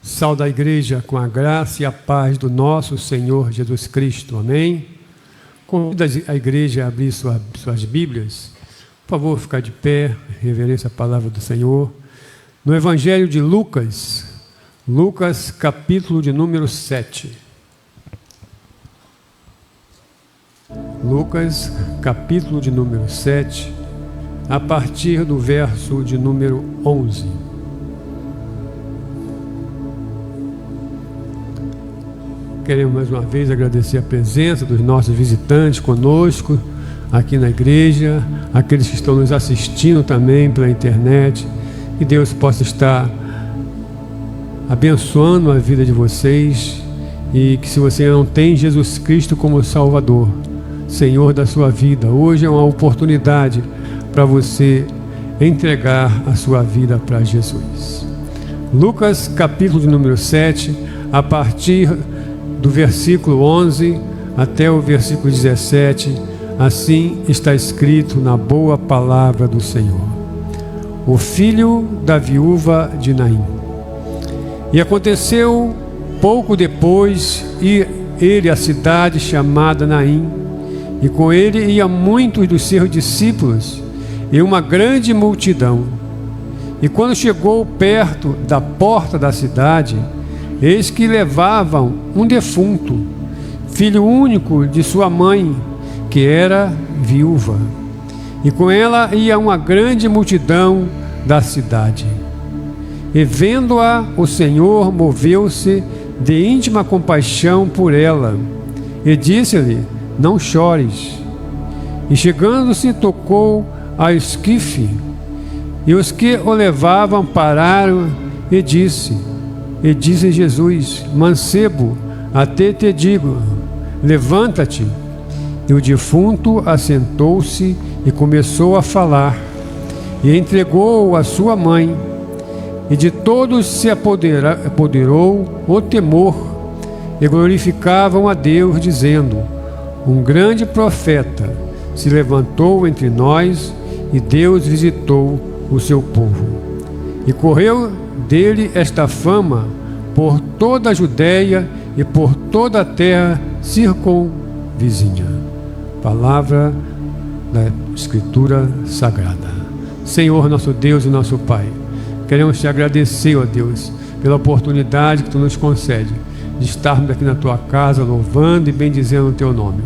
Saúde a igreja com a graça e a paz do nosso Senhor Jesus Cristo. Amém? Convido a igreja a abrir suas Bíblias. Por favor, ficar de pé, reverência à palavra do Senhor. No Evangelho de Lucas, capítulo de número 7. Lucas, capítulo de número 7, a partir do verso de número 11. Queremos mais uma vez agradecer a presença dos nossos visitantes conosco aqui na igreja, aqueles que estão nos assistindo também pela internet. Que Deus possa estar abençoando a vida de vocês e que, se você não tem Jesus Cristo como Salvador, Senhor da sua vida, hoje é uma oportunidade para você entregar a sua vida para Jesus. Lucas, capítulo de número 7, a partir do versículo 11 até o versículo 17, assim está escrito na boa palavra do Senhor. O filho da viúva de Naim. E aconteceu pouco depois ir ele à cidade chamada Naim, e com ele ia muitos dos seus discípulos e uma grande multidão. E quando chegou perto da porta da cidade, eis que levavam um defunto, filho único de sua mãe, que era viúva. E com ela ia uma grande multidão da cidade. E vendo-a, o Senhor moveu-se de íntima compaixão por ela, e disse-lhe: não chores. E chegando-se, tocou a esquife, e os que o levavam pararam, e disse Jesus: mancebo, até te digo, levanta-te. E o defunto assentou-se e começou a falar, e entregou-o à sua mãe. E de todos se apoderou o temor, e glorificavam a Deus, dizendo: um grande profeta se levantou entre nós, e Deus visitou o seu povo. E correu dele esta fama por toda a Judéia e por toda a terra circunvizinha. Palavra da Escritura Sagrada. Senhor, nosso Deus e nosso Pai, queremos te agradecer, ó Deus, pela oportunidade que tu nos concede de estarmos aqui na tua casa, louvando e bendizendo o teu nome.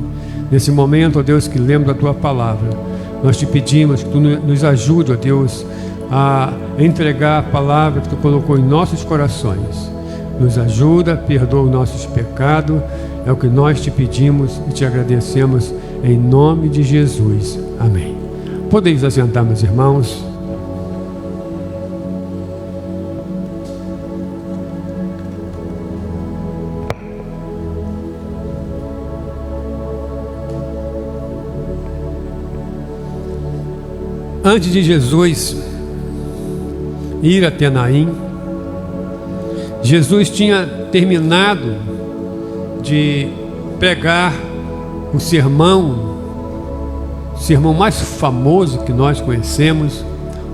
Nesse momento, ó Deus, que lembro da tua palavra, nós te pedimos que tu nos ajude, ó Deus, a entregar a palavra que tu colocou em nossos corações. Nos ajuda, perdoa os nossos pecados, é o que nós te pedimos e te agradecemos em nome de Jesus. Amém. Podemos assentar, meus irmãos. Antes de Jesus ir até Naim, Jesus tinha terminado de pregar o sermão mais famoso que nós conhecemos,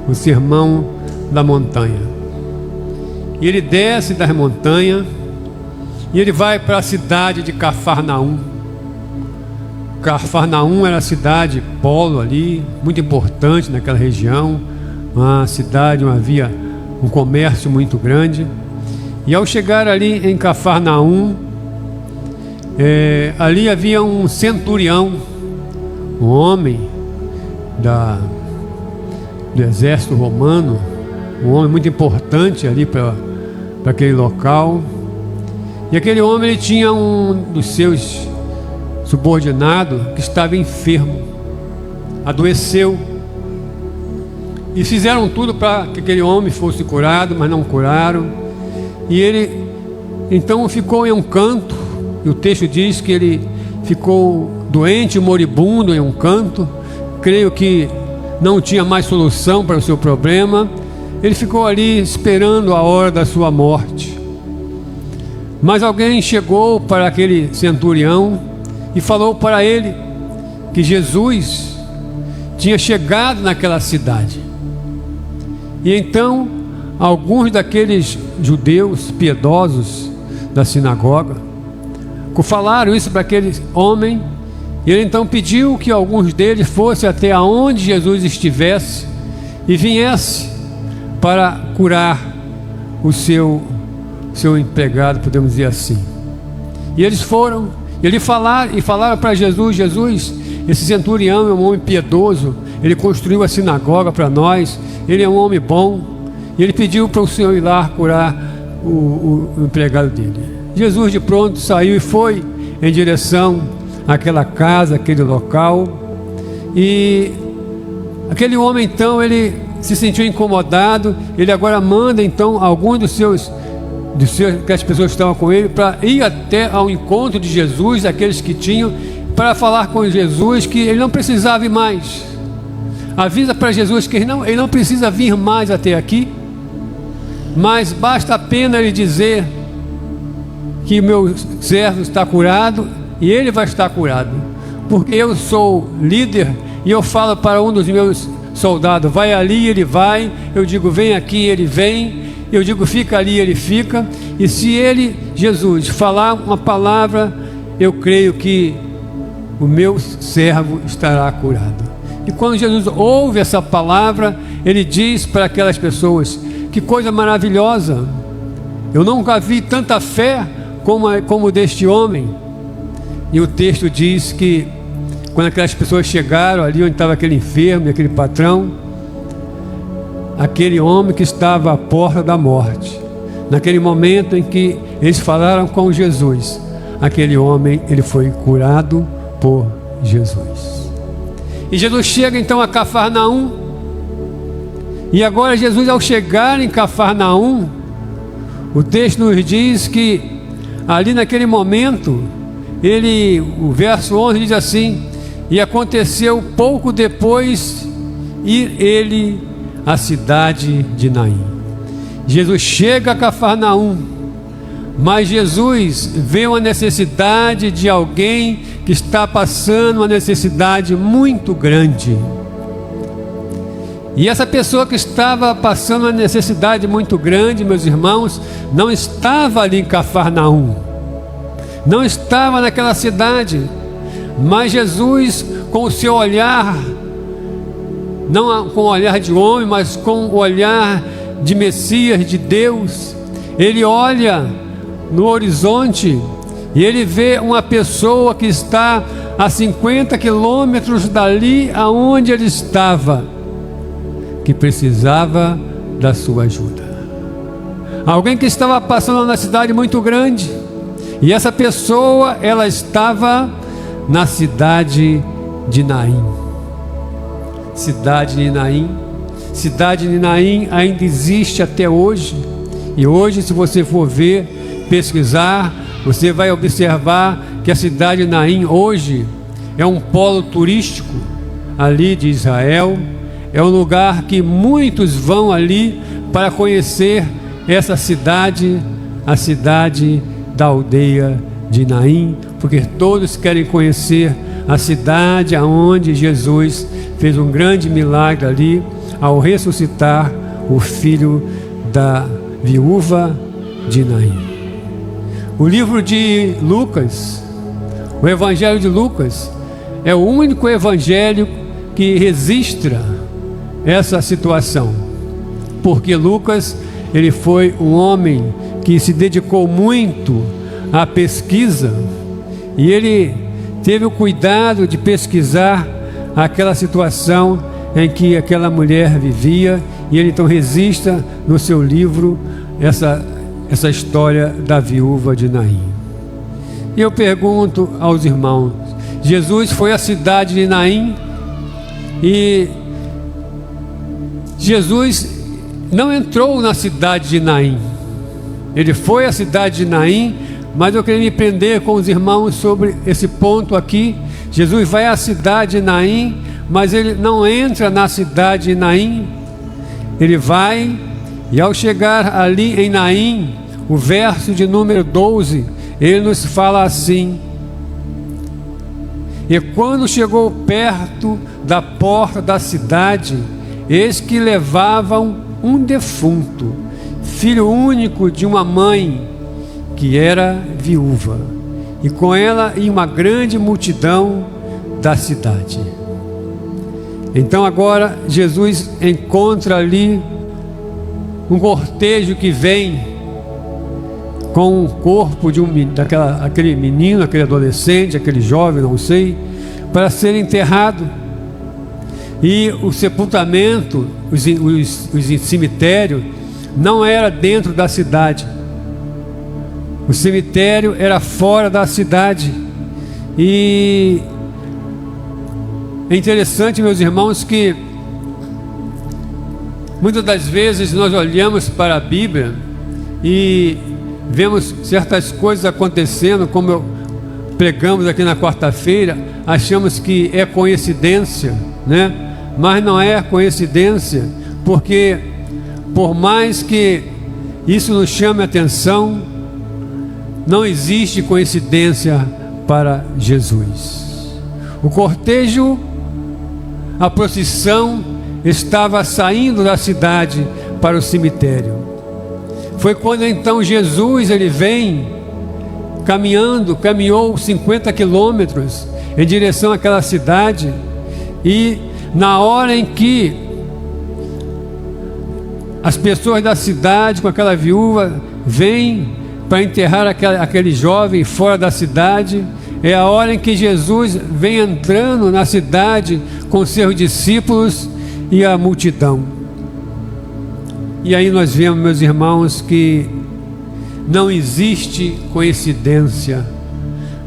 o Sermão da Montanha. E ele desce da montanha e ele vai para a cidade de Cafarnaum. Cafarnaum era a cidade polo ali, muito importante naquela região, uma cidade onde havia um comércio muito grande. E ao chegar ali em Cafarnaum, ali havia um centurião, um homem do exército romano, um homem muito importante ali para aquele local. E aquele homem, ele tinha um dos seus subordinados que estava enfermo, adoeceu. E fizeram tudo para que aquele homem fosse curado, mas não curaram. E ele então ficou em um canto, e o texto diz que ele ficou doente, moribundo em um canto. Creio que não tinha mais solução para o seu problema. Ele ficou ali esperando a hora da sua morte. Mas alguém chegou para aquele centurião e falou para ele que Jesus tinha chegado naquela cidade. E então alguns daqueles judeus piedosos da sinagoga falaram isso para aquele homem, e ele então pediu que alguns deles fossem até aonde Jesus estivesse e viesse para curar o seu empregado, podemos dizer assim. E eles foram, falaram para Jesus: Jesus, esse centurião é um homem piedoso, ele construiu a sinagoga para nós, ele é um homem bom, e ele pediu para o Senhor ir lá curar o empregado dele. Jesus de pronto saiu e foi em direção àquela casa, àquele local, e aquele homem então, ele se sentiu incomodado. Ele agora manda então alguns que as pessoas que estavam com ele, para ir até ao encontro de Jesus, aqueles que tinham, para falar com Jesus que ele não precisava ir mais. Avisa para Jesus que ele não precisa vir mais até aqui, mas basta apenas ele dizer que o meu servo está curado, e ele vai estar curado, porque eu sou líder e eu falo para um dos meus soldados: vai ali, ele vai. Eu digo: vem aqui, ele vem. Eu digo: fica ali, ele fica. E se ele, Jesus, falar uma palavra, eu creio que o meu servo estará curado. E quando Jesus ouve essa palavra, ele diz para aquelas pessoas: que coisa maravilhosa, eu nunca vi tanta fé como deste homem. E o texto diz que quando aquelas pessoas chegaram ali onde estava aquele enfermo e aquele patrão, aquele homem que estava à porta da morte, naquele momento em que eles falaram com Jesus, aquele homem, ele foi curado por Jesus. E Jesus chega então a Cafarnaum, e agora Jesus, ao chegar em Cafarnaum, o texto nos diz que ali naquele momento, o verso 11 diz assim: e aconteceu pouco depois ir ele à cidade de Naim. Jesus chega a Cafarnaum, mas Jesus vê uma necessidade de alguém que está passando uma necessidade muito grande. E essa pessoa que estava passando uma necessidade muito grande, meus irmãos, não estava ali em Cafarnaum, não estava naquela cidade, mas Jesus, com o seu olhar, não com o olhar de homem, mas com o olhar de Messias, de Deus, ele olha no horizonte e ele vê uma pessoa que está a 50 quilômetros dali aonde ele estava, que precisava da sua ajuda. Alguém que estava passando na cidade muito grande, e essa pessoa, ela estava na cidade de Naim. Cidade de Naim. Cidade de Naim ainda existe até hoje. E hoje, se você for ver, pesquisar, você vai observar que a cidade de Naim hoje é um polo turístico ali de Israel. É um lugar que muitos vão ali para conhecer essa cidade, a cidade da aldeia de Naim, porque todos querem conhecer a cidade aonde Jesus fez um grande milagre ali, ao ressuscitar o filho da viúva de Naim. O livro de Lucas, o Evangelho de Lucas, é o único evangelho que registra essa situação, porque Lucas, ele foi um homem que se dedicou muito à pesquisa, e ele teve o cuidado de pesquisar aquela situação em que aquela mulher vivia, e ele então registra no seu livro essa história da viúva de Naim. E eu pergunto aos irmãos: Jesus foi à cidade de Naim, e Jesus não entrou na cidade de Naim. Ele foi à cidade de Naim, mas eu queria me prender com os irmãos sobre esse ponto aqui. Jesus vai à cidade de Naim, mas ele não entra na cidade de Naim. Ele vai, e ao chegar ali em Naim, o verso de número 12, ele nos fala assim: e quando chegou perto da porta da cidade, eis que levavam um defunto, filho único de uma mãe que era viúva, e com ela ia uma grande multidão da cidade. Então agora Jesus encontra ali um cortejo que vem com o corpo de aquele menino, aquele adolescente, aquele jovem, não sei, para ser enterrado. E o sepultamento, os cemitérios, não era dentro da cidade. O cemitério era fora da cidade. E é interessante, meus irmãos, que muitas das vezes nós olhamos para a Bíblia e vemos certas coisas acontecendo, como pregamos aqui na quarta-feira, achamos que é coincidência, né? Mas não é coincidência, porque por mais que isso nos chame a atenção, não existe coincidência para Jesus. O cortejo, a procissão, estava saindo da cidade para o cemitério. Foi quando então Jesus ele vem caminhou 50 quilômetros em direção àquela cidade, e na hora em que as pessoas da cidade com aquela viúva vêm para enterrar aquele jovem fora da cidade, é a hora em que Jesus vem entrando na cidade com seus discípulos e a multidão. E aí nós vemos, meus irmãos, que não existe coincidência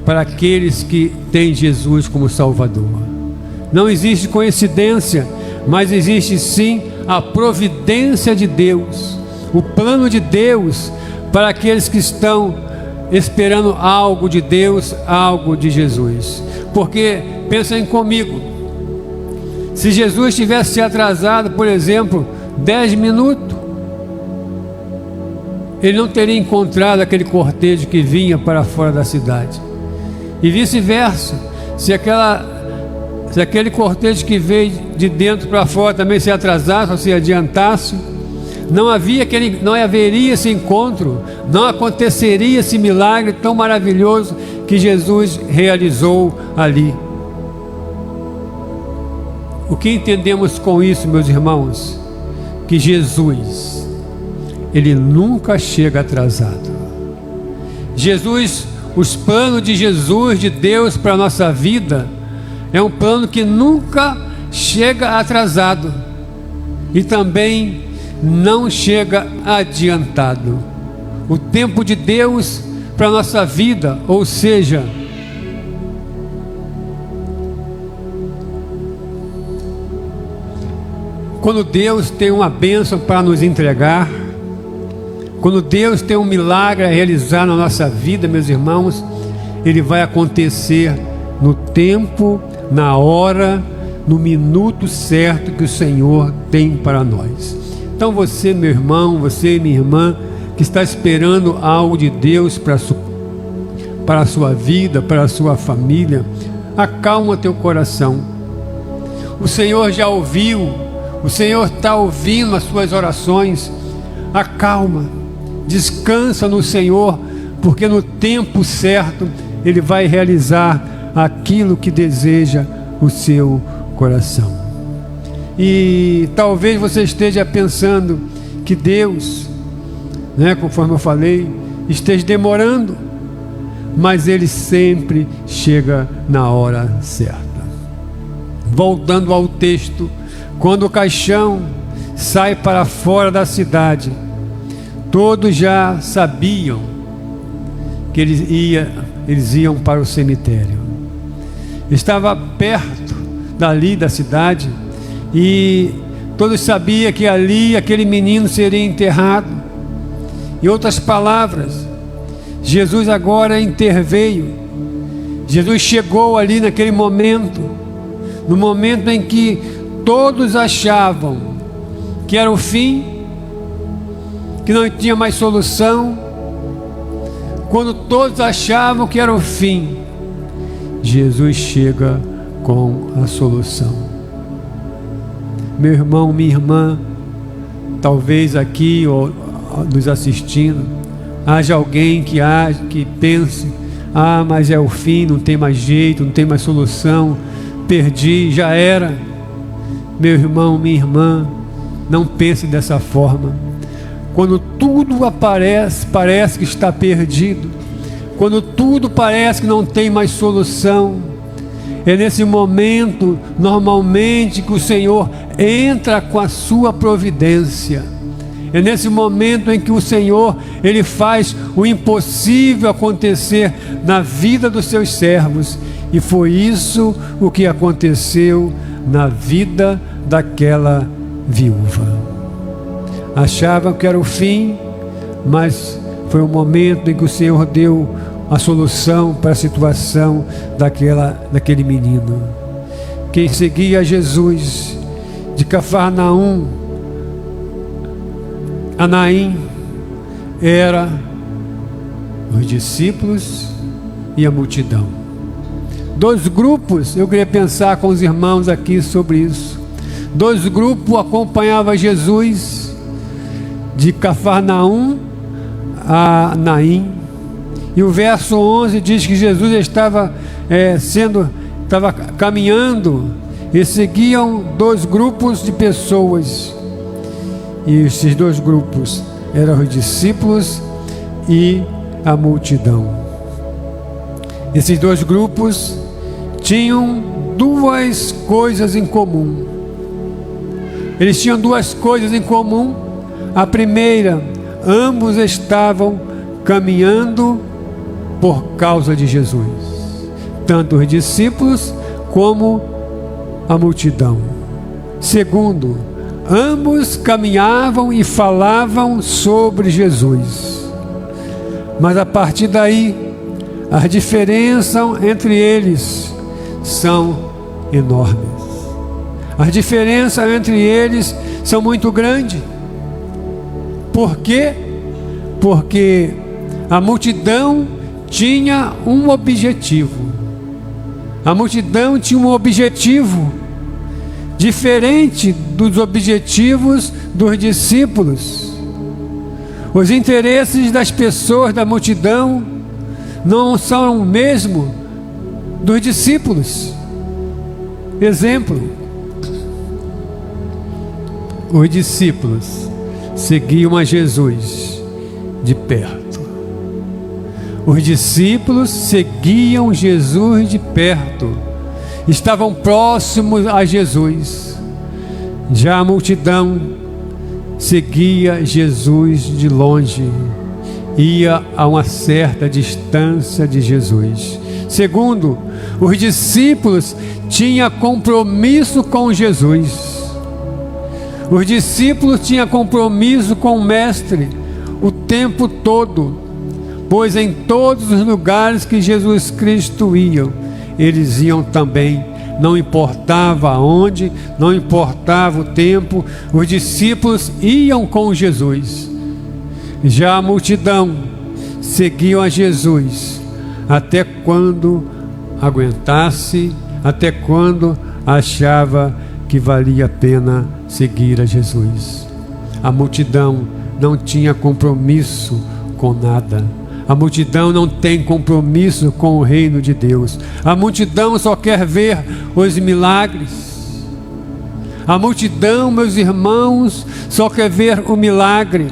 para aqueles que têm Jesus como Salvador. Não existe coincidência, mas existe sim a providência de Deus, o plano de Deus para aqueles que estão esperando algo de Deus, algo de Jesus. Porque, pensem comigo, se Jesus tivesse atrasado, por exemplo, 10 minutos, ele não teria encontrado aquele cortejo que vinha para fora da cidade. E vice-versa, se aquele cortejo que veio de dentro para fora também se atrasasse ou se adiantasse, não haveria esse encontro, não aconteceria esse milagre tão maravilhoso que Jesus realizou ali. O que entendemos com isso, meus irmãos? Que Jesus, ele nunca chega atrasado. Jesus, os planos de Jesus, de Deus para a nossa vida, é um plano que nunca chega atrasado e também não chega adiantado. O tempo de Deus para a nossa vida, ou seja, quando Deus tem uma bênção para nos entregar, quando Deus tem um milagre a realizar na nossa vida, meus irmãos, ele vai acontecer no tempo, na hora, no minuto certo que o Senhor tem para nós. Então você, meu irmão, você, minha irmã, que está esperando algo de Deus para a sua vida, para a sua família, acalma teu coração. O Senhor já ouviu, o Senhor está ouvindo as suas orações. Acalma, descansa no Senhor, porque no tempo certo Ele vai realizar aquilo que deseja o seu coração. E talvez você esteja pensando que Deus, conforme eu falei, esteja demorando, mas Ele sempre chega na hora certa. Voltando ao texto, quando o caixão sai para fora da cidade, todos já sabiam que eles iam para o cemitério. Estava perto dali da cidade, e todos sabiam que ali aquele menino seria enterrado. Em outras palavras, Jesus agora interveio. Jesus chegou ali naquele momento, no momento em que todos achavam que era o fim, que não tinha mais solução. Quando todos achavam que era o fim, Jesus chega com a solução. Meu irmão, minha irmã, talvez aqui ou nos assistindo, haja alguém que pense: mas é o fim, não tem mais jeito, não tem mais solução, perdi, já era. Meu irmão, minha irmã, não pense dessa forma. Quando tudo parece que está perdido, quando tudo parece que não tem mais solução, é nesse momento, normalmente, que o Senhor entra com a sua providência. É nesse momento em que o Senhor, Ele faz o impossível acontecer na vida dos seus servos. E foi isso o que aconteceu na vida daquela viúva. Achavam que era o fim, mas foi o momento em que o Senhor deu a solução para a situação daquele menino. Quem seguia Jesus de Cafarnaum a Naim era os discípulos e a multidão. Dois grupos, eu queria pensar com os irmãos aqui sobre isso. Dois grupos acompanhavam Jesus de Cafarnaum a Naim. E o verso 11 diz que Jesus estava caminhando e seguiam dois grupos de pessoas. E esses dois grupos eram os discípulos e a multidão. Esses dois grupos tinham duas coisas em comum. Eles tinham duas coisas em comum. A primeira, ambos estavam caminhando por causa de Jesus, tanto os discípulos como a multidão. Segundo, ambos caminhavam e falavam sobre Jesus. Mas a partir daí, as diferenças entre eles são enormes. As diferenças entre eles são muito grandes. Por quê? Porque a multidão tinha um objetivo. A multidão tinha um objetivo diferente dos objetivos dos discípulos. Os interesses das pessoas da multidão não são o mesmo dos discípulos. Exemplo: os discípulos seguiam a Jesus de perto. Os discípulos seguiam Jesus de perto, estavam próximos a Jesus. Já a multidão seguia Jesus de longe, ia a uma certa distância de Jesus. Segundo, os discípulos tinham compromisso com Jesus. Os discípulos tinham compromisso com o Mestre o tempo todo, pois em todos os lugares que Jesus Cristo ia, eles iam também. Não importava aonde, não importava o tempo, os discípulos iam com Jesus. Já a multidão seguiu a Jesus até quando aguentasse, até quando achava que valia a pena seguir a Jesus. A multidão não tinha compromisso com nada. A multidão não tem compromisso com o reino de Deus. A multidão só quer ver os milagres. A multidão, meus irmãos, só quer ver o milagre,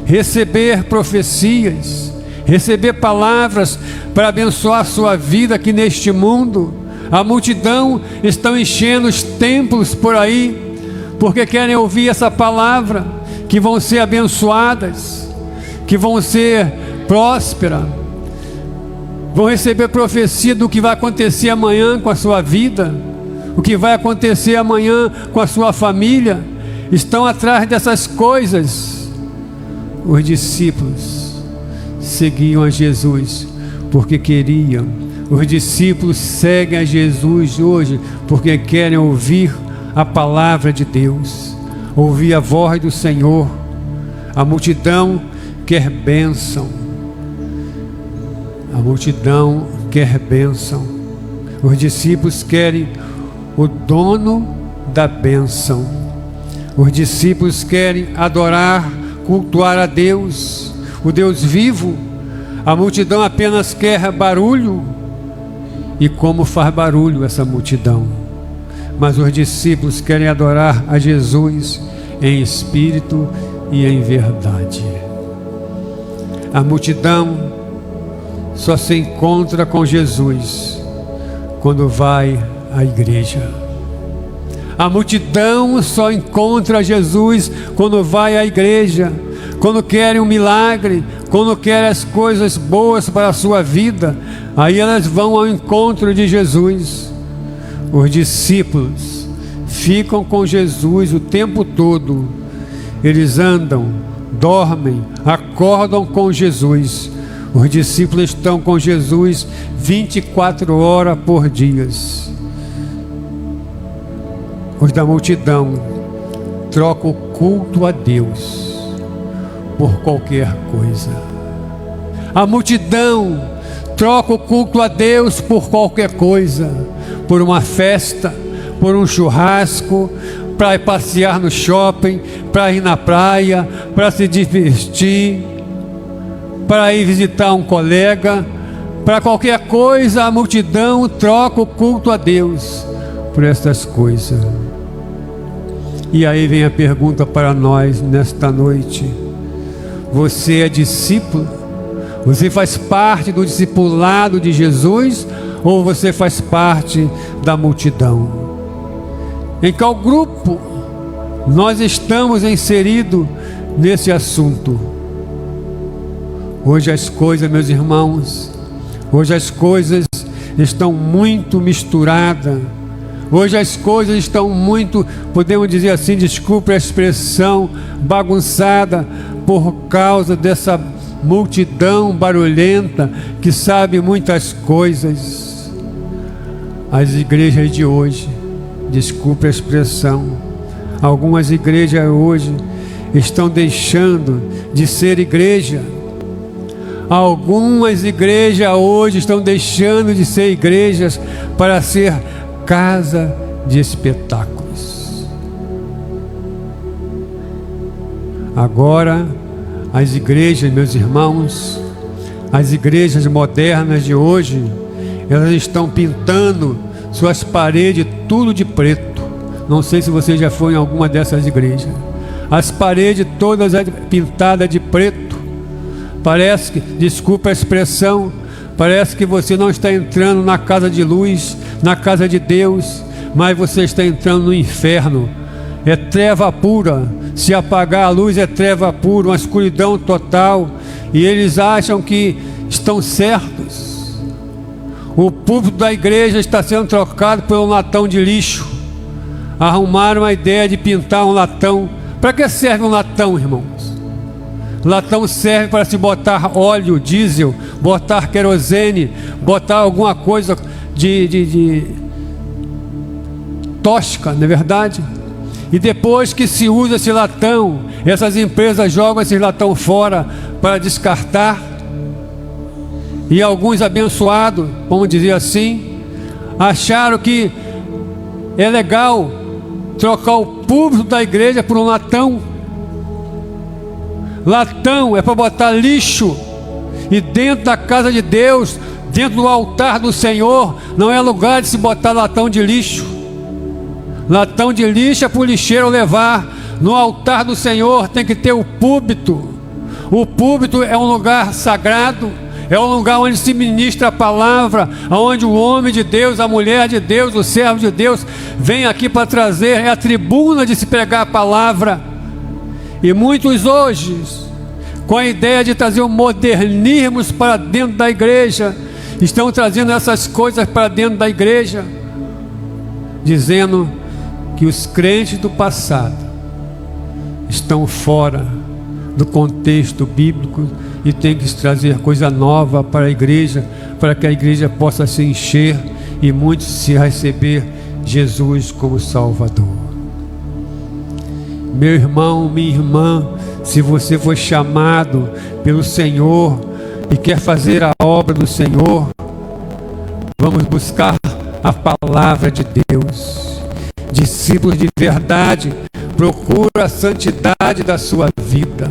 receber profecias, receber palavras para abençoar a sua vida aqui neste mundo. A multidão está enchendo os templos por aí, porque querem ouvir essa palavra, que vão ser abençoadas, que vão ser prósperas, vão receber profecia do que vai acontecer amanhã com a sua vida, o que vai acontecer amanhã com a sua família. Estão atrás dessas coisas. Os discípulos seguiam a Jesus porque queriam. Os discípulos seguem a Jesus hoje porque querem ouvir a palavra de Deus, ouvir a voz do Senhor. A multidão quer bênção. A multidão quer bênção. Os discípulos querem o dono da bênção. Os discípulos querem adorar cultuar a Deus, o Deus vivo. A multidão apenas quer barulho. E como faz barulho essa multidão? Mas os discípulos querem adorar a Jesus em espírito e em verdade. A multidão só se encontra com Jesus quando vai à igreja. A multidão só encontra Jesus quando vai à igreja, quando querem um milagre, quando querem as coisas boas para a sua vida. Aí elas vão ao encontro de Jesus. Os discípulos ficam com Jesus o tempo todo. Eles andam, dormem, acordam com Jesus. Os discípulos estão com Jesus 24 horas por dia. Os da multidão trocam o culto a Deus por qualquer coisa. A multidão troca o culto a Deus por qualquer coisa, por uma festa, por um churrasco, para ir passear no shopping, para ir na praia, para se divertir, para ir visitar um colega. Para qualquer coisa, a multidão troca o culto a Deus por essas coisas. E aí vem a pergunta para nós nesta noite: você é discípulo? Você faz parte do discipulado de Jesus ou você faz parte da multidão? Em qual grupo nós estamos inseridos nesse assunto? Hoje as coisas, meus irmãos, hoje as coisas estão muito misturadas. Hoje as coisas estão muito, podemos dizer assim, desculpe a expressão, bagunçada por causa dessa multidão barulhenta que sabe muitas coisas. As igrejas de hoje, desculpe a expressão, algumas igrejas hoje estão deixando de ser igreja. Algumas igrejas hoje estão deixando de ser igrejas para ser casa de espetáculos. Agora, as igrejas, meus irmãos, as igrejas modernas de hoje, elas estão pintando suas paredes tudo de preto. Não sei se você já foi em alguma dessas igrejas. As paredes todas pintadas de preto. Parece que, desculpa a expressão, parece que você não está entrando na casa de luz, na casa de Deus, mas você está entrando no inferno. É treva pura. Se apagar a luz é treva pura, uma escuridão total. E eles acham que estão certos. O púlpito da igreja está sendo trocado por um latão de lixo. Arrumaram a ideia de pintar um latão. Para que serve um latão, irmãos? Latão serve para se botar óleo, diesel, botar querosene, botar alguma coisa de tóxica, não é verdade? E depois que se usa esse latão, essas empresas jogam esse latão fora para descartar. E alguns abençoados, vamos dizer assim, acharam que é legal trocar o púlpito da igreja por um latão. Latão é para botar lixo. E dentro da casa de Deus, dentro do altar do Senhor, não é lugar de se botar latão de lixo. Latão de lixo é para o lixeiro levar. No altar do Senhor tem que ter o púlpito. O púlpito é um lugar sagrado, é um lugar onde se ministra a palavra, onde o homem de Deus, a mulher de Deus, o servo de Deus vem aqui para trazer, é a tribuna de se pregar a palavra. E muitos hoje, com a ideia de trazer o modernismo para dentro da igreja, estão trazendo essas coisas para dentro da igreja, dizendo que os crentes do passado estão fora do contexto bíblico e tem que trazer coisa nova para a igreja, para que a igreja possa se encher e muitos se receber Jesus como Salvador. Meu irmão, minha irmã, se você foi chamado pelo Senhor e quer fazer a obra do Senhor, vamos buscar a palavra de Deus. Discípulos de verdade, procura a santidade da sua vida.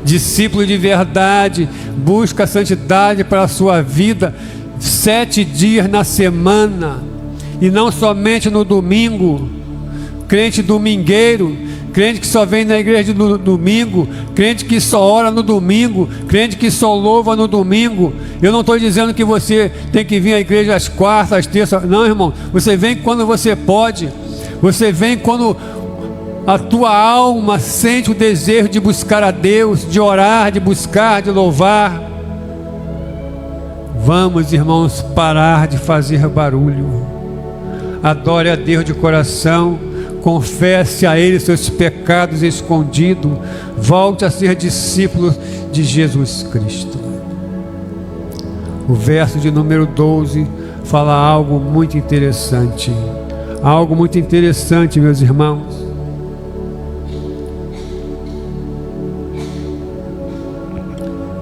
discípulo de verdade, busca a santidade para a sua vida 7 dias na semana, e não somente no domingo. Crente domingueiro, crente que só vem na igreja no domingo, crente que só ora no domingo, crente que só louva no domingo. Eu não estou dizendo que você tem que vir à igreja às quartas, às terças, não, irmão. Você vem quando você pode, você vem quando a tua alma sente o desejo de buscar a Deus, de orar, de buscar, de louvar. Vamos, irmãos, parar de fazer barulho. Adore a Deus de coração, confesse a Ele seus pecados escondidos, volte a ser discípulo de Jesus Cristo. O verso de número 12 fala algo muito interessante. Algo muito interessante, meus irmãos.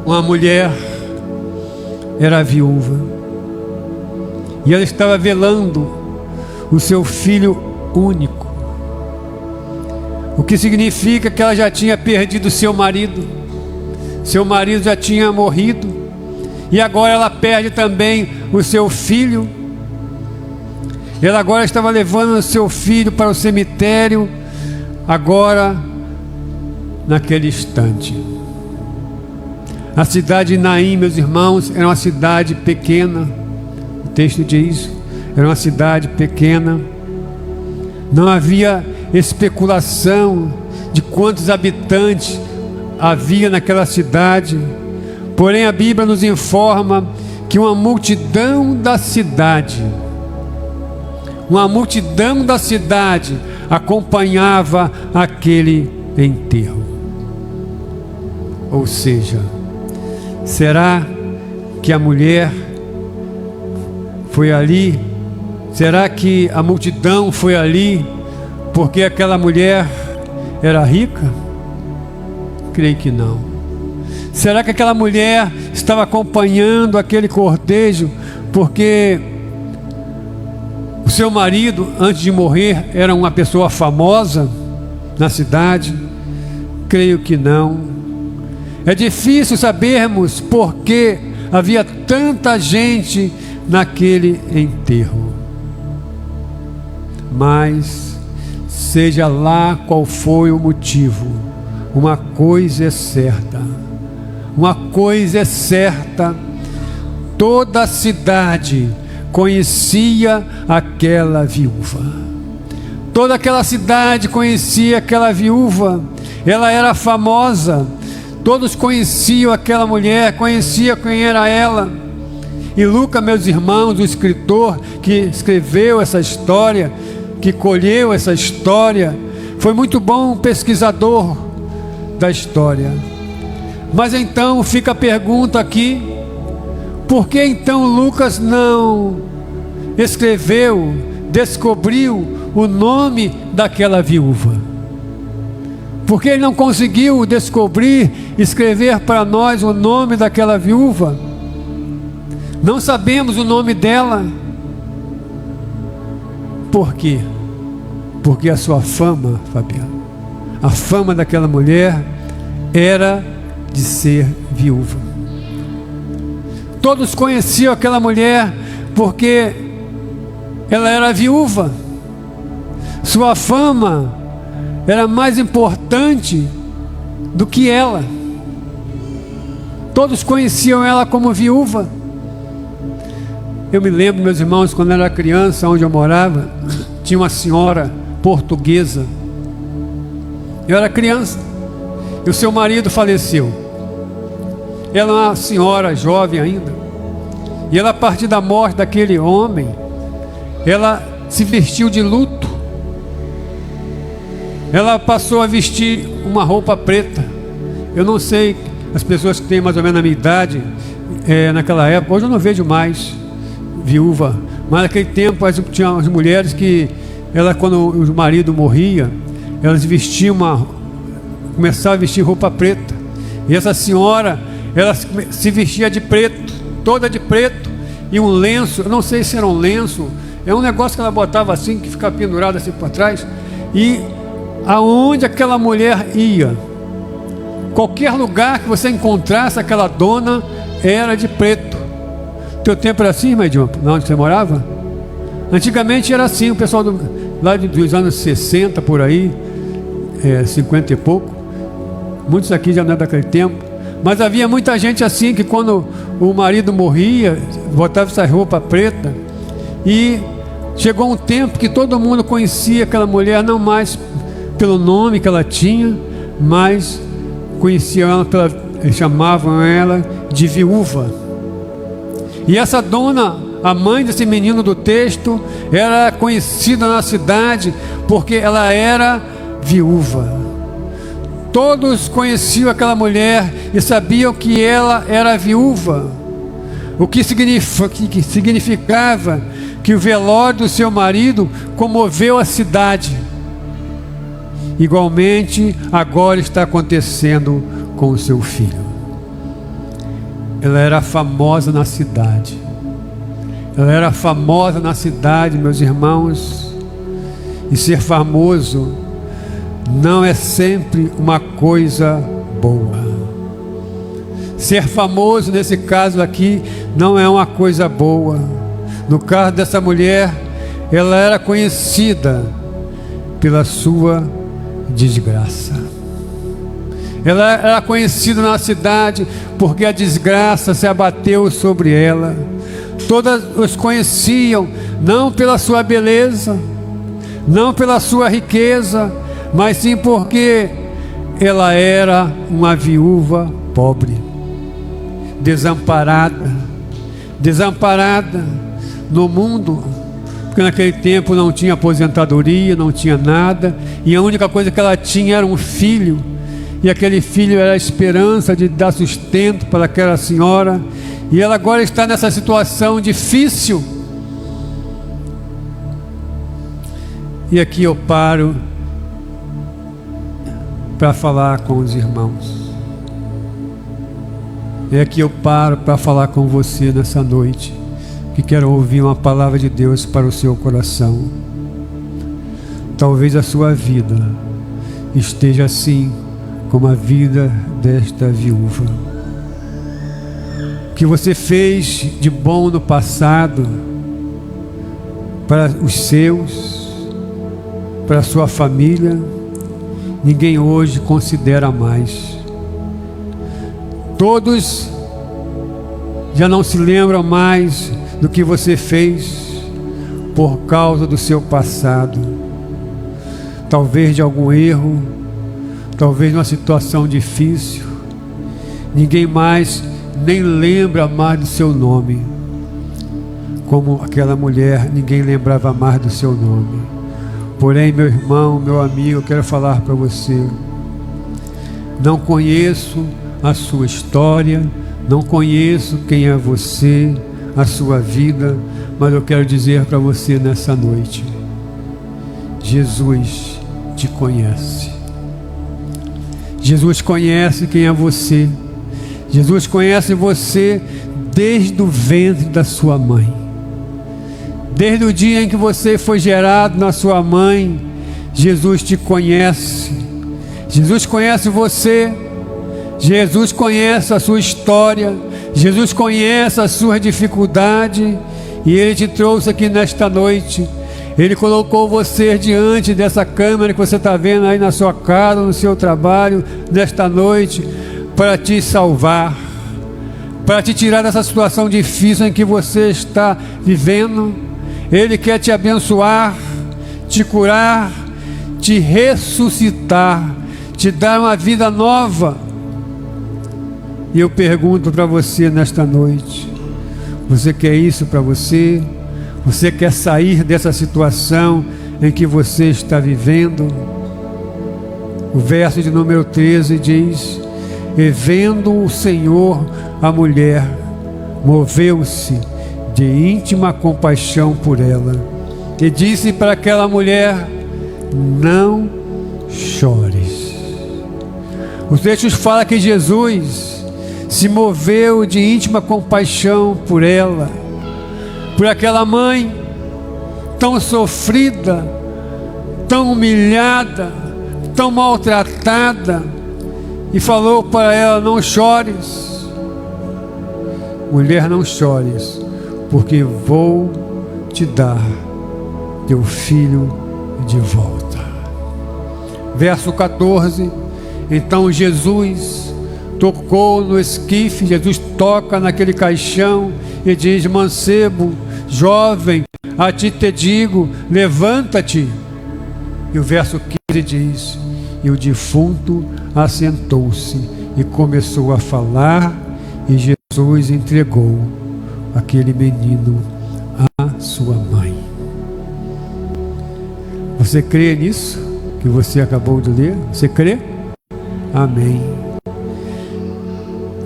Uma mulher era viúva e ela estava velando o seu filho único, o que significa que ela já tinha perdido seu marido já tinha morrido, e agora ela perde também o seu filho. Ela agora estava levando o seu filho para o cemitério, agora, naquele instante. A cidade de Naim, meus irmãos, era uma cidade pequena. O texto diz, era uma cidade pequena. Não havia especulação de quantos habitantes havia naquela cidade. Porém, a Bíblia nos informa que uma multidão da cidade acompanhava aquele enterro. Ou seja, será que a mulher foi ali? Será que a multidão foi ali porque aquela mulher era rica? Creio que não. Será que aquela mulher estava acompanhando aquele cortejo porque o seu marido, antes de morrer, era uma pessoa famosa na cidade? Creio que não. É difícil sabermos por que havia tanta gente naquele enterro. Mas, seja lá qual foi o motivo, uma coisa é certa. Uma coisa é certa: toda a cidade conhecia aquela viúva. Toda aquela cidade conhecia aquela viúva. Ela era famosa. Todos conheciam aquela mulher, conheciam quem era ela. E Lucas, meus irmãos, o escritor que escreveu essa história, que colheu essa história, foi muito bom pesquisador da história. Mas então fica a pergunta aqui: por que então Lucas não escreveu, descobriu o nome daquela viúva? Por que ele não conseguiu descobrir, escrever para nós o nome daquela viúva? Não sabemos o nome dela. Por quê? Porque a sua fama, Fabiano, a fama daquela mulher era de ser viúva. Todos conheciam aquela mulher porque ela era viúva. Sua fama era mais importante do que ela. Todos conheciam ela como viúva. Eu me lembro, meus irmãos, quando eu era criança, onde eu morava, tinha uma senhora portuguesa. Eu era criança e o seu marido faleceu. Ela é uma senhora jovem ainda, e ela, a partir da morte daquele homem, ela se vestiu de luto. Ela passou a vestir uma roupa preta. Eu não sei, as pessoas que têm mais ou menos a minha idade, naquela época, hoje eu não vejo mais viúva, mas naquele tempo tinha as mulheres que, quando o marido morria, elas vestiam começavam a vestir roupa preta. E essa senhora, ela se vestia de preto, toda de preto, e um lenço, eu não sei se era um lenço, é um negócio que ela botava assim, que ficava pendurado assim para trás. E aonde aquela mulher ia, Qualquer lugar que você encontrasse aquela dona era de preto. Teu tempo era assim, irmã Edilma? Lá onde você morava? Antigamente era assim, o pessoal lá dos anos 60 por aí, 50 e pouco. Muitos aqui já não é daquele tempo. Mas havia muita gente assim, que quando o marido morria, botava essa roupa preta. E chegou um tempo que todo mundo conhecia aquela mulher, não mais pelo nome que ela tinha, mas conheciam ela chamavam ela de viúva. E essa dona, a mãe desse menino do texto, era conhecida na cidade porque ela era viúva. Todos conheciam aquela mulher e sabiam que ela era viúva, o que significava que o velório do seu marido comoveu a cidade. Igualmente, agora está acontecendo com o seu filho. Ela era famosa na cidade. Ela era famosa na cidade, meus irmãos. E ser famoso não é sempre uma coisa boa. Ser famoso nesse caso aqui não é uma coisa boa. No caso dessa mulher, ela era conhecida pela sua desgraça. Ela era conhecida na cidade porque a desgraça se abateu sobre ela. Todos os conheciam não pela sua beleza, não pela sua riqueza, mas sim porque ela era uma viúva pobre, desamparada no mundo, porque naquele tempo não tinha aposentadoria, não tinha nada, e a única coisa que ela tinha era um filho, e aquele filho era a esperança de dar sustento para aquela senhora, e ela agora está nessa situação difícil. E aqui eu paro para falar com os irmãos. E aqui eu paro para falar com você nessa noite, que quero ouvir uma palavra de Deus para o seu coração. Talvez a sua vida esteja assim como a vida desta viúva. O que você fez de bom no passado para os seus, para a sua família, ninguém hoje considera mais. Todos já não se lembram mais do que você fez por causa do seu passado. Talvez de algum erro, talvez de uma situação difícil. Ninguém mais nem lembra mais do seu nome. Como aquela mulher, ninguém lembrava mais do seu nome. Porém, meu irmão, meu amigo, eu quero falar para você. Não conheço a sua história, não conheço quem é você, a sua vida, mas eu quero dizer para você nessa noite: Jesus te conhece. Jesus conhece quem é você. Jesus conhece você desde o ventre da sua mãe. Desde o dia em que você foi gerado na sua mãe, Jesus te conhece. Jesus conhece você. Jesus conhece a sua história. Jesus conhece a sua dificuldade. E Ele te trouxe aqui nesta noite. Ele colocou você diante dessa câmera que você está vendo aí na sua casa, no seu trabalho, nesta noite, para te salvar, para te tirar dessa situação difícil em que você está vivendo. Ele quer te abençoar, te curar, te ressuscitar, te dar uma vida nova. E eu pergunto para você nesta noite: você quer isso para você? Você quer sair dessa situação em que você está vivendo? O verso de número 13 diz: e vendo o Senhor a mulher, moveu-se de íntima compaixão por ela, e disse para aquela mulher: não chores. Os textos falam que Jesus se moveu de íntima compaixão por ela, por aquela mãe tão sofrida, tão humilhada, tão maltratada. e falou para ela: não chores, mulher, não chores, porque vou te dar teu filho de volta. Verso 14: então Jesus tocou no esquife, Jesus toca naquele caixão e diz: mancebo, jovem, a ti te digo, levanta-te. E o verso 15 diz: e o defunto assentou-se e começou a falar, e Jesus entregou aquele menino à sua mãe. Você crê nisso que você acabou de ler? Você crê? Amém.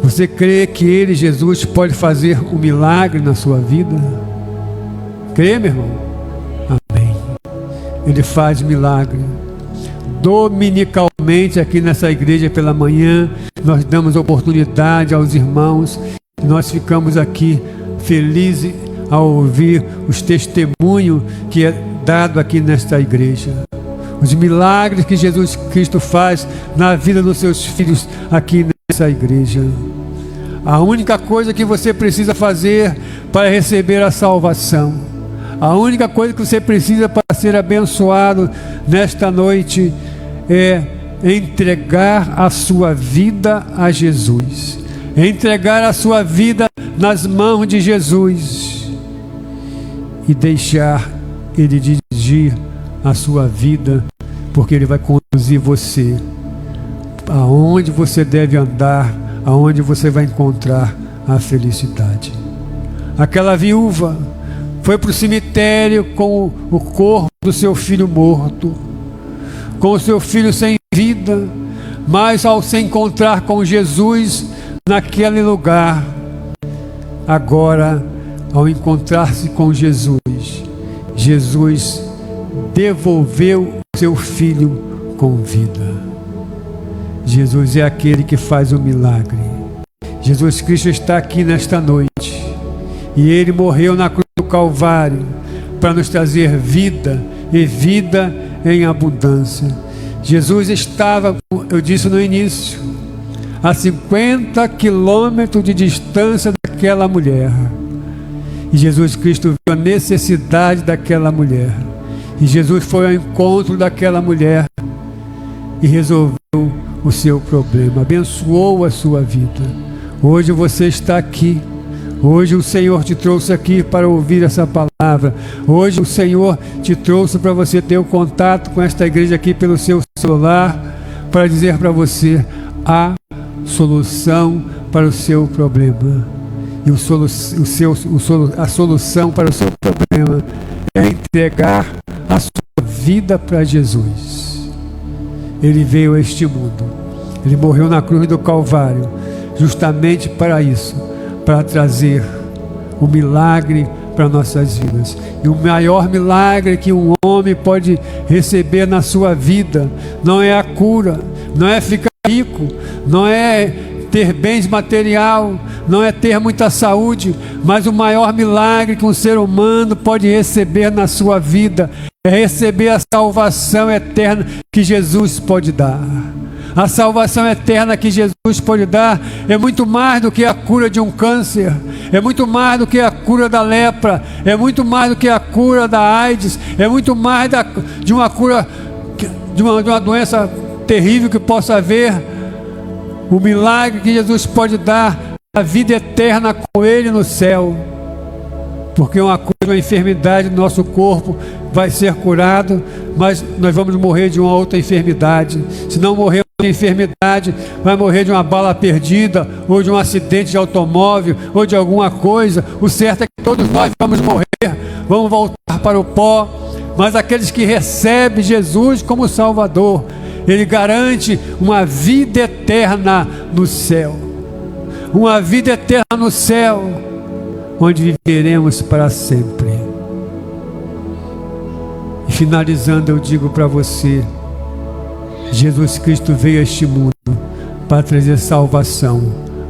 Você crê que Ele, Jesus, pode fazer um milagre na sua vida? Crê, meu irmão? Amém. Ele faz milagre. Dominicalmente, aqui nessa igreja pela manhã, nós damos oportunidade aos irmãos. Nós ficamos aqui felizes ao ouvir os testemunhos que é dado aqui nesta igreja. Os milagres que Jesus Cristo faz na vida dos seus filhos aqui nessa igreja. A única coisa que você precisa fazer para receber a salvação, a única coisa que você precisa para ser abençoado nesta noite é entregar a sua vida a Jesus, entregar a sua vida nas mãos de Jesus e deixar Ele dirigir a sua vida, porque Ele vai conduzir você aonde você deve andar, aonde você vai encontrar a felicidade. Aquela viúva foi para o cemitério com o corpo do seu filho morto, com o seu filho sem vida, mas ao se encontrar com Jesus naquele lugar, agora, ao encontrar-se com Jesus, Jesus devolveu o seu filho com vida. Jesus é aquele que faz o milagre. Jesus Cristo está aqui nesta noite, e Ele morreu na cruz do Calvário para nos trazer vida e vida em abundância. Jesus estava, eu disse no início, a 50 quilômetros de distância daquela mulher, e Jesus Cristo viu a necessidade daquela mulher, e Jesus foi ao encontro daquela mulher e resolveu o seu problema, abençoou a sua vida. Hoje você está aqui. Hoje o Senhor te trouxe aqui para ouvir essa palavra. Hoje o Senhor te trouxe para você ter o contato com esta igreja aqui pelo seu celular, para dizer para você a solução para o seu problema. E a solução para o seu problema é entregar a sua vida para Jesus. Ele veio a este mundo. Ele morreu na cruz do Calvário justamente para isso, para trazer o milagre para nossas vidas. E o maior milagre que um homem pode receber na sua vida não é a cura, não é ficar rico, não é ter bens material, não é ter muita saúde, mas o maior milagre que um ser humano pode receber na sua vida é receber a salvação eterna que Jesus pode dar. A salvação eterna que Jesus pode dar é muito mais do que a cura de um câncer, é muito mais do que a cura da lepra, é muito mais do que a cura da AIDS, é muito mais de uma cura, de uma doença terrível que possa haver. O milagre que Jesus pode dar, a vida eterna com Ele no céu. Porque uma cura de uma enfermidade do nosso corpo vai ser curado, mas nós vamos morrer de uma outra enfermidade. Se não morrer de enfermidade, vai morrer de uma bala perdida, ou de um acidente de automóvel, ou de alguma coisa. O certo é que todos nós vamos morrer, vamos voltar para o pó. Mas aqueles que recebem Jesus como Salvador, Ele garante uma vida eterna no céu. Uma vida eterna no céu, onde viveremos para sempre. E finalizando, eu digo para você, Jesus Cristo veio a este mundo para trazer salvação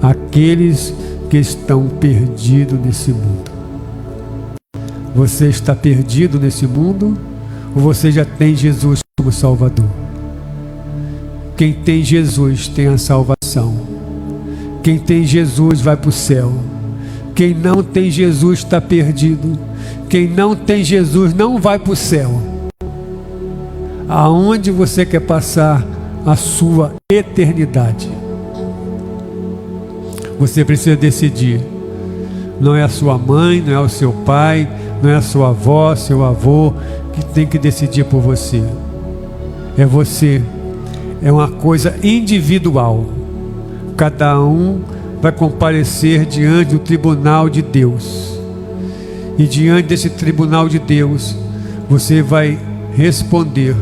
àqueles que estão perdidos nesse mundo. Você está perdido nesse mundo, ou você já tem Jesus como Salvador? Quem tem Jesus tem a salvação. Quem tem Jesus vai para o céu. Quem não tem Jesus está perdido. Quem não tem Jesus não vai para o céu. Aonde você quer passar a sua eternidade? Você precisa decidir. Não é a sua mãe, não é o seu pai, não é a sua avó, seu avô que tem que decidir por você. É você. É uma coisa individual. Cada um vai comparecer diante do tribunal de Deus. E diante desse tribunal de Deus, você vai responder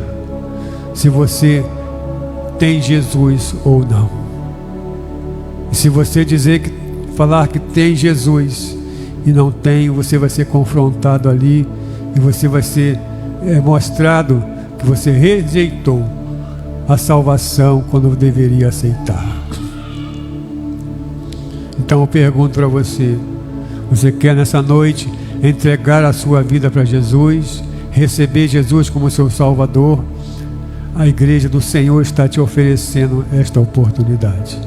se você tem Jesus ou não. E se você falar que tem Jesus e não tem, você vai ser confrontado ali e você vai ser mostrado que você rejeitou a salvação quando deveria aceitar. Então eu pergunto para você: você quer nessa noite entregar a sua vida para Jesus, receber Jesus como seu Salvador? A igreja do Senhor está te oferecendo esta oportunidade.